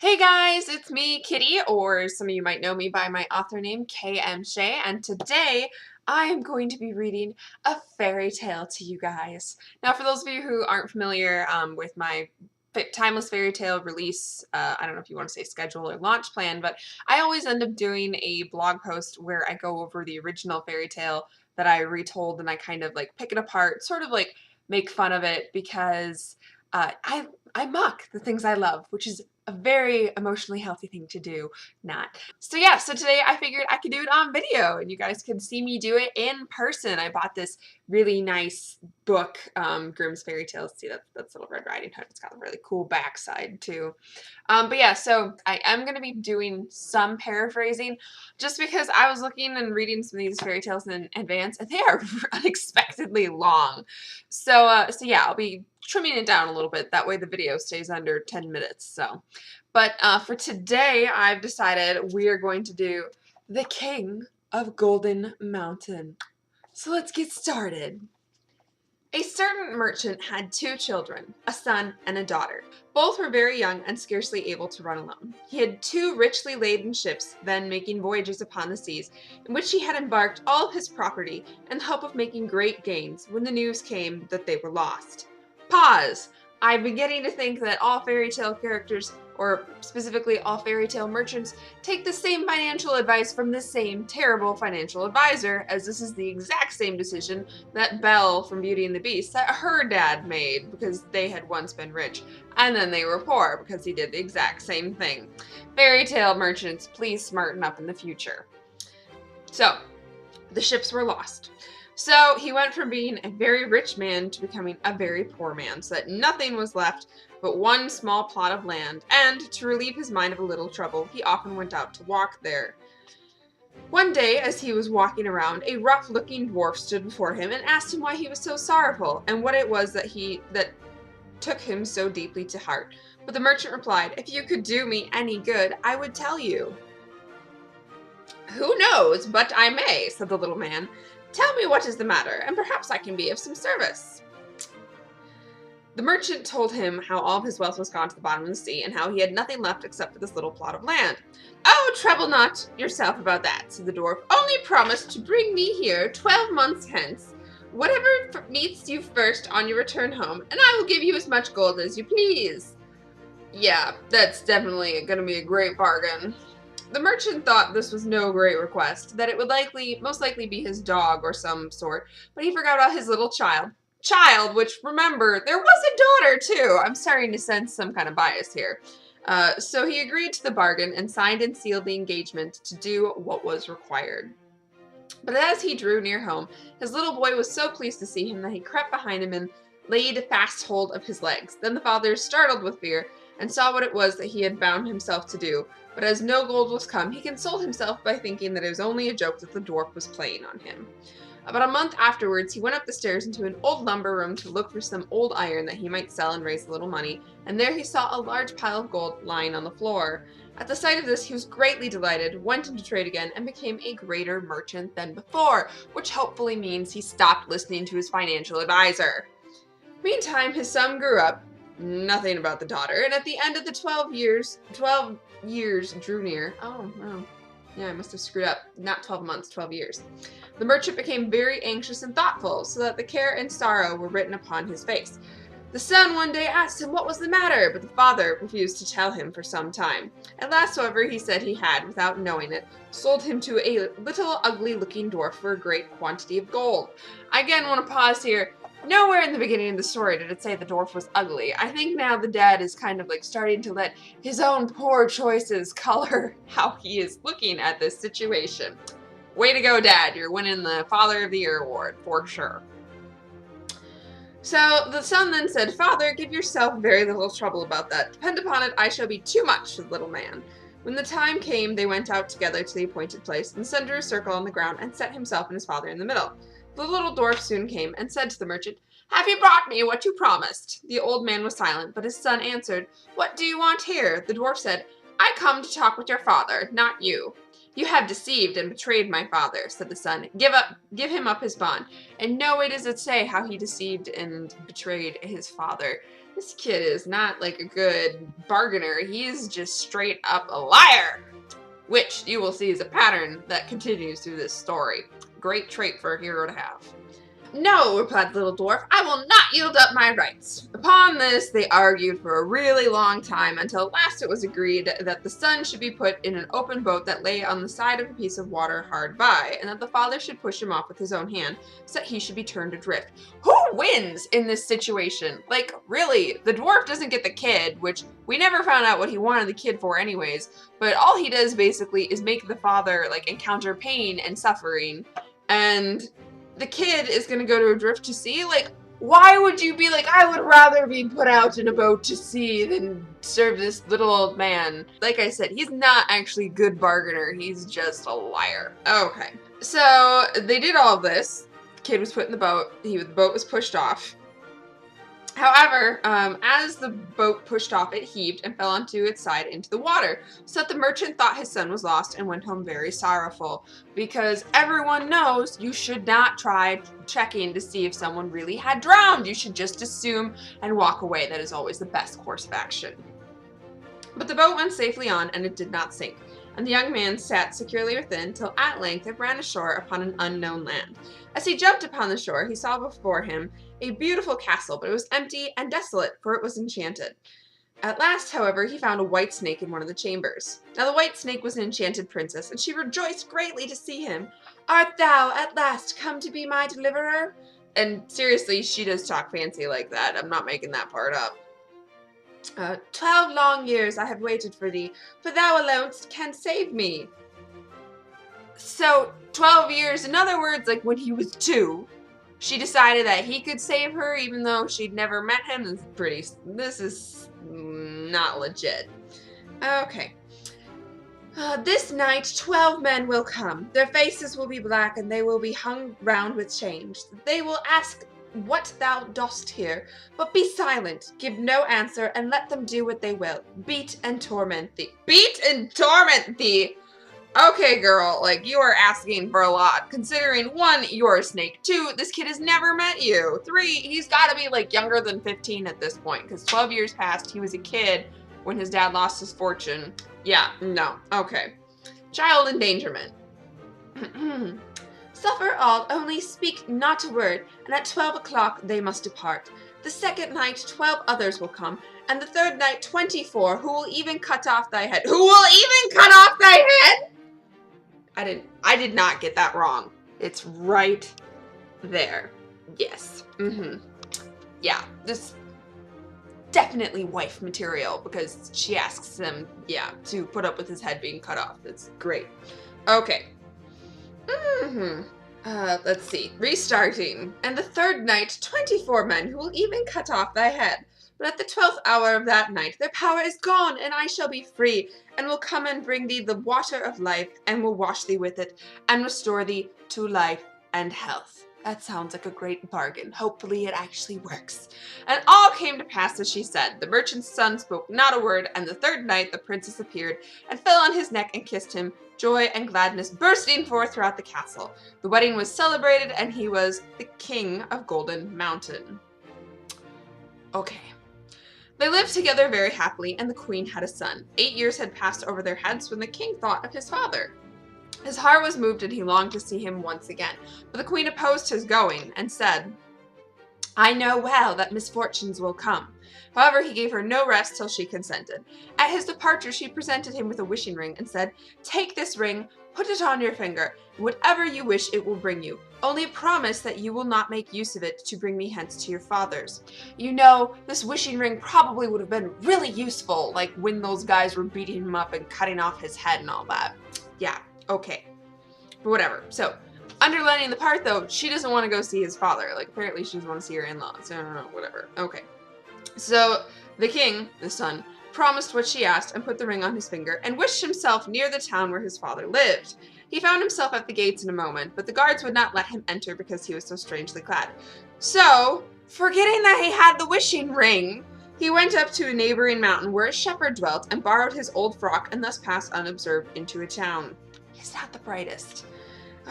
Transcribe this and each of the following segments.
Hey guys, it's me, Kitty, or some of you might know me by my author name, K.M. Shea, and today I am going to be reading a fairy tale to you guys. Now, for those of you who aren't familiar with my Timeless Fairy Tale release, I don't know if you want to say schedule or launch plan, but I always end up doing a blog post where I go over the original fairy tale that I retold and I kind of like pick it apart, sort of like make fun of it because I mock the things I love, which is a very emotionally healthy thing to do, not. So yeah, so today I figured I could do it on video and you guys could see me do it in person. I bought this really nice book, Grimm's Fairy Tales. See, that's Little Red Riding Hood. It's got a really cool backside too. But yeah, so I am going to be doing some paraphrasing just because I was looking and reading some of these fairy tales in advance and they are unexpectedly long. So yeah, I'll be trimming it down a little bit. That way the video stays under 10 minutes. But for today, I've decided we are going to do The King of Golden Mountain. So let's get started. A certain merchant had two children, a son and a daughter. Both were very young and scarcely able to run alone. He had two richly laden ships, then making voyages upon the seas, in which he had embarked all of his property in the hope of making great gains when the news came that they were lost. Pause. I'm beginning to think that all fairy tale characters, or specifically all fairy tale merchants, take the same financial advice from the same terrible financial advisor, as this is the exact same decision that Belle from Beauty and the Beast, that her dad made because they had once been rich, and then they were poor because he did the exact same thing. Fairy tale merchants, please smarten up in the future. So, the ships were lost. So he went from being a very rich man to becoming a very poor man, so that nothing was left but one small plot of land, and to relieve his mind of a little trouble, he often went out to walk there. One day, as he was walking around, a rough-looking dwarf stood before him and asked him why he was so sorrowful, and what it was that took him so deeply to heart. But the merchant replied, "If you could do me any good, I would tell you." "Who knows but I may," said the little man. "Tell me what is the matter, and perhaps I can be of some service." The merchant told him how all of his wealth was gone to the bottom of the sea, and how he had nothing left except for this little plot of land. "Oh, trouble not yourself about that," said the dwarf. "Only promise to bring me here 12 months hence, whatever meets you first on your return home, and I will give you as much gold as you please." Yeah, that's definitely going to be a great bargain. The merchant thought this was no great request, that it would most likely be his dog or some sort, but he forgot about his little child. Which, remember, there was a daughter too. I'm starting to sense some kind of bias here. So he agreed to the bargain and signed and sealed the engagement to do what was required. But as he drew near home, his little boy was so pleased to see him that he crept behind him and laid fast hold of his legs. Then the father, startled with fear, and saw what it was that he had bound himself to do. But as no gold was come, he consoled himself by thinking that it was only a joke that the dwarf was playing on him. About a month afterwards, he went up the stairs into an old lumber room to look for some old iron that he might sell and raise a little money, and there he saw a large pile of gold lying on the floor. At the sight of this, he was greatly delighted, went into trade again, and became a greater merchant than before, which hopefully means he stopped listening to his financial advisor. Meantime, his son grew up, nothing about the daughter, and at the end of the 12 years drew near. Oh, no. Yeah, I must have screwed up. Not 12 months, 12 years. The merchant became very anxious and thoughtful, so that the care and sorrow were written upon his face. The son one day asked him what was the matter, but the father refused to tell him for some time. At last, however, he said he had, without knowing it, sold him to a little ugly-looking dwarf for a great quantity of gold. I again want to pause here. Nowhere in the beginning of the story did it say the dwarf was ugly. I think now the dad is kind of like starting to let his own poor choices color how he is looking at this situation. Way to go, Dad. You're winning the Father of the Year award, for sure. So the son then said, "Father, give yourself very little trouble about that. Depend upon it, I shall be too much for the little man." When the time came, they went out together to the appointed place, and the son drew a circle on the ground and set himself and his father in the middle. The little dwarf soon came and said to the merchant, "Have you brought me what you promised?" The old man was silent, but his son answered, "What do you want here?" The dwarf said, "I come to talk with your father, not you." "You have deceived and betrayed my father," said the son. Give him up his bond." And no way does it say how he deceived and betrayed his father. This kid is not like a good bargainer. He is just straight up a liar, which you will see is a pattern that continues through this story. Great trait for a hero to have. No, replied the little dwarf, I will not yield up my rights. Upon this, they argued for a really long time until at last it was agreed that the son should be put in an open boat that lay on the side of a piece of water hard by, and that the father should push him off with his own hand so that he should be turned adrift. Who wins in this situation? Like, really, the dwarf doesn't get the kid, which we never found out what he wanted the kid for anyways, but all he does basically is make the father, like, encounter pain and suffering, and the kid is gonna go to adrift to sea? Like, why would you be like, I would rather be put out in a boat to sea than serve this little old man? Like I said, he's not actually a good bargainer. He's just a liar. Okay. So they did all of this. The kid was put in the boat. The boat was pushed off. However, as the boat pushed off, it heaved and fell onto its side into the water, so that the merchant thought his son was lost and went home very sorrowful, because everyone knows you should not try checking to see if someone really had drowned. You should just assume and walk away. That is always the best course of action. But the boat went safely on, and it did not sink, and the young man sat securely within till at length it ran ashore upon an unknown land. As he jumped upon the shore, he saw before him a beautiful castle, but it was empty and desolate, for it was enchanted. At last, however, he found a white snake in one of the chambers. Now the white snake was an enchanted princess, and she rejoiced greatly to see him. Art thou at last come to be my deliverer? And seriously, she does talk fancy like that. I'm not making that part up. 12 long years I have waited for thee, for thou alone canst save me. So, 12 years, in other words, like when he was 2, she decided that he could save her even though she'd never met him. This is not legit. Okay. This night 12 men will come. Their faces will be black and they will be hung round with chains. They will ask what thou dost here, but be silent, give no answer, and let them do what they will. Beat and torment thee. Beat and torment thee! Okay, girl, like, you are asking for a lot, considering 1, you're a snake, 2, this kid has never met you, 3, he's gotta be, like, younger than 15 at this point, because 12 years passed, he was a kid when his dad lost his fortune. Yeah, no, okay. Child endangerment. Suffer all, only speak not a word, and at 12 o'clock they must depart. The second night 12 others will come, and the third night 24, who will even cut off thy head. Who will even cut off thy head? I did not get that wrong. It's right there. Yes. Yeah, this definitely wife material, because she asks him, yeah, to put up with his head being cut off. It's great. Okay. Let's see. Restarting. And the third night 24 men who will even cut off thy head. But at the 12th hour of that night, their power is gone, and I shall be free, and will come and bring thee the water of life, and will wash thee with it, and restore thee to life and health. That sounds like a great bargain. Hopefully it actually works. And all came to pass as she said. The merchant's son spoke not a word, and the third night the princess appeared, and fell on his neck and kissed him, joy and gladness bursting forth throughout the castle. The wedding was celebrated, and he was the king of Golden Mountain. Okay. They lived together very happily, and the queen had a son. 8 years had passed over their heads when the king thought of his father. His heart was moved, and he longed to see him once again. But the queen opposed his going, and said, I know well that misfortunes will come. However, he gave her no rest till she consented. At his departure, she presented him with a wishing ring, and said, Take this ring, put it on your finger, and whatever you wish it will bring you. Only promise that you will not make use of it to bring me hence to your father's. You know, this wishing ring probably would have been really useful, like when those guys were beating him up and cutting off his head and all that. Yeah, okay. But whatever. So, underlining the part though, she doesn't want to go see his father. Like, apparently she doesn't want to see her in-laws. I don't know, whatever. Okay. So, the king, the son, promised what she asked and put the ring on his finger and wished himself near the town where his father lived. He found himself at the gates in a moment, but the guards would not let him enter because he was so strangely clad. So, forgetting that he had the wishing ring, he went up to a neighboring mountain where a shepherd dwelt and borrowed his old frock and thus passed unobserved into a town. He's not the brightest.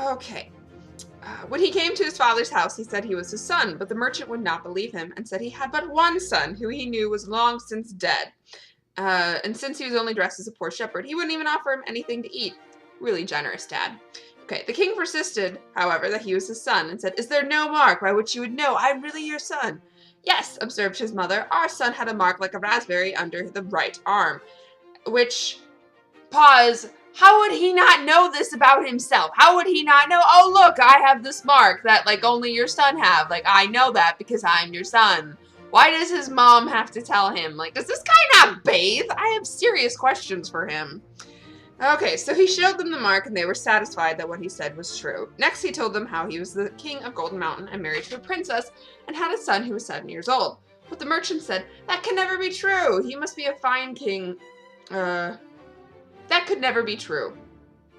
Okay. When he came to his father's house, he said he was his son, but the merchant would not believe him and said he had but one son, who he knew was long since dead. And since he was only dressed as a poor shepherd, he wouldn't even offer him anything to eat. Really generous, Dad. Okay, the king persisted, however, that he was his son and said, "Is there no mark by which you would know I'm really your son?" "Yes," observed his mother, "our son had a mark like a raspberry under the right arm." Which, pause, how would he not know this about himself? How would he not know, oh look, I have this mark that like only your son have. Like, I know that because I'm your son. Why does his mom have to tell him? Like, does this guy not bathe? I have serious questions for him. Okay, so he showed them the mark and they were satisfied that what he said was true. Next, he told them how he was the king of Golden Mountain and married to a princess and had a son who was 7 years old. But the merchant said, that can never be true. He must be a fine king. That could never be true.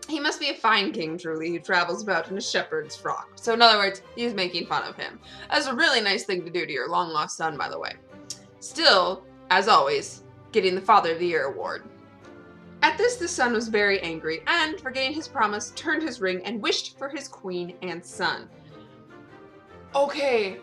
He must be a fine king, truly, who travels about in a shepherd's frock. So in other words, he's making fun of him. That's a really nice thing to do to your long-lost son, by the way. Still, as always, getting the Father of the Year award. At this, the son was very angry, and, forgetting his promise, turned his ring and wished for his queen and son. Okay,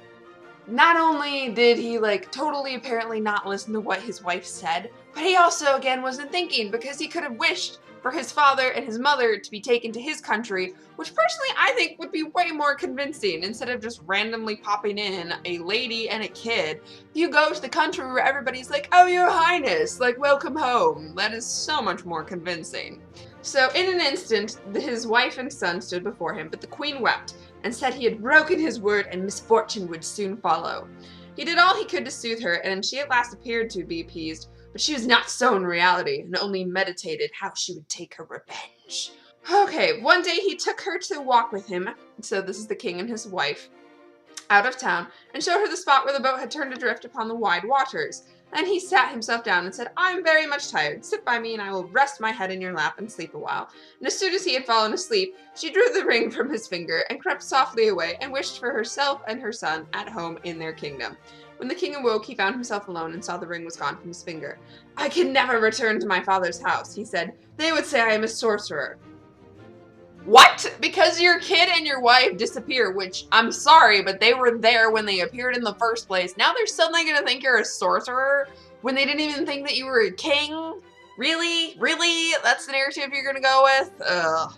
not only did he, like, totally apparently not listen to what his wife said, but he also, again, wasn't thinking, because he could have wished for his father and his mother to be taken to his country, which personally I think would be way more convincing instead of just randomly popping in a lady and a kid. You go to the country where everybody's like, oh, your highness, like, welcome home. That is so much more convincing. So in an instant, his wife and son stood before him, but the queen wept and said he had broken his word and misfortune would soon follow. He did all he could to soothe her, and she at last appeared to be appeased, but she was not so in reality, and only meditated how she would take her revenge. Okay, one day he took her to walk with him, so this is the king and his wife, out of town, and showed her the spot where the boat had turned adrift upon the wide waters. Then he sat himself down and said, I'm very much tired. Sit by me and I will rest my head in your lap and sleep a while. And as soon as he had fallen asleep, she drew the ring from his finger and crept softly away and wished for herself and her son at home in their kingdom. When the king awoke, he found himself alone and saw the ring was gone from his finger. I can never return to my father's house, he said. They would say I am a sorcerer. What? Because your kid and your wife disappear, which, I'm sorry, but they were there when they appeared in the first place. Now they're suddenly gonna think you're a sorcerer when they didn't even think that you were a king? Really? Really? That's the narrative you're gonna go with? Ugh.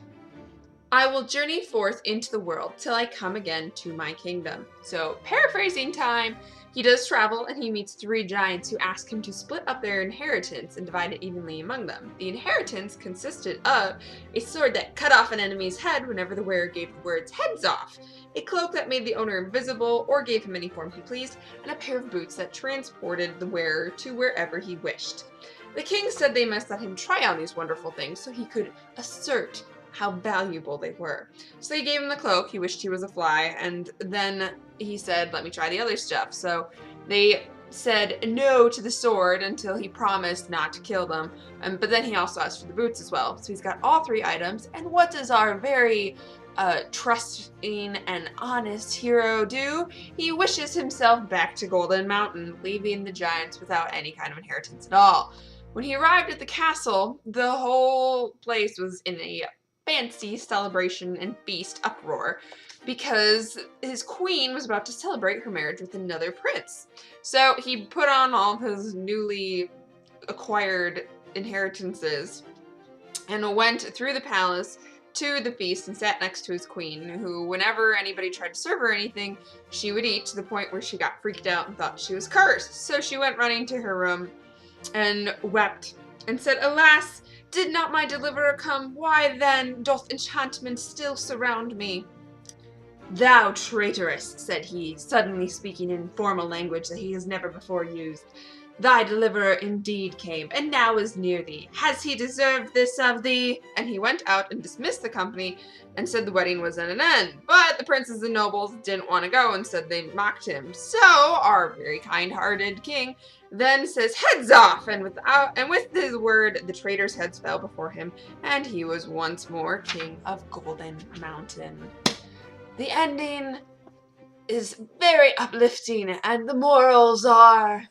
I will journey forth into the world till I come again to my kingdom. So, paraphrasing time, he does travel and he meets 3 giants who ask him to split up their inheritance and divide it evenly among them. The inheritance consisted of a sword that cut off an enemy's head whenever the wearer gave the words heads off, a cloak that made the owner invisible or gave him any form he pleased, and a pair of boots that transported the wearer to wherever he wished. The king said they must let him try on these wonderful things so he could assert how valuable they were. So they gave him the cloak, he wished he was a fly, and then he said, let me try the other stuff. So they said no to the sword until he promised not to kill them, but then he also asked for the boots as well. So he's got all 3 items, and what does our very trusting and honest hero do? He wishes himself back to Golden Mountain, leaving the giants without any kind of inheritance at all. When he arrived at the castle, the whole place was in a fancy celebration and feast uproar because his queen was about to celebrate her marriage with another prince. So he put on all of his newly acquired inheritances and went through the palace to the feast and sat next to his queen, who, whenever anybody tried to serve her anything, she would eat to the point where she got freaked out and thought she was cursed. So she went running to her room and wept and said, alas, did not my deliverer come? Why then doth enchantment still surround me? Thou traitoress, said he, suddenly speaking in formal language that he has never before used. Thy deliverer indeed came, and now is near thee. Has he deserved this of thee? And he went out and dismissed the company and said the wedding was at an end. But the princes and nobles didn't want to go and said they mocked him. So our very kind-hearted king then says, heads off! And with his word, the traitor's heads fell before him, and he was once more king of Golden Mountain. The ending is very uplifting, and the morals are...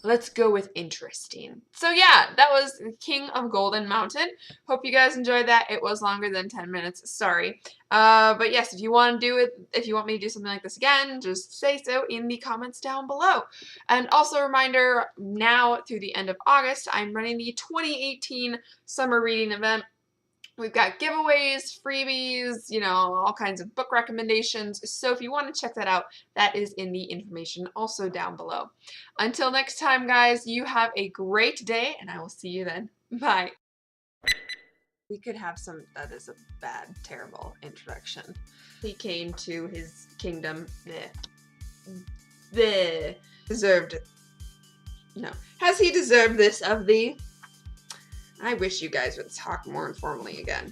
Let's go with interesting. So yeah, that was King of Golden Mountain. Hope you guys enjoyed that. It was longer than 10 minutes, sorry. But yes, if you want to do it, if you want me to do something like this again, just say so in the comments down below. And also a reminder, now through the end of August, I'm running the 2018 summer reading event. We've got giveaways, freebies, you know, all kinds of book recommendations. So if you want to check that out, that is in the information also down below. Until next time, guys, you have a great day, and I will see you then. Bye. We could have some, that is a bad, terrible introduction. He came to his kingdom, deserved, no. Has he deserved this of thee? I wish you guys would talk more informally again.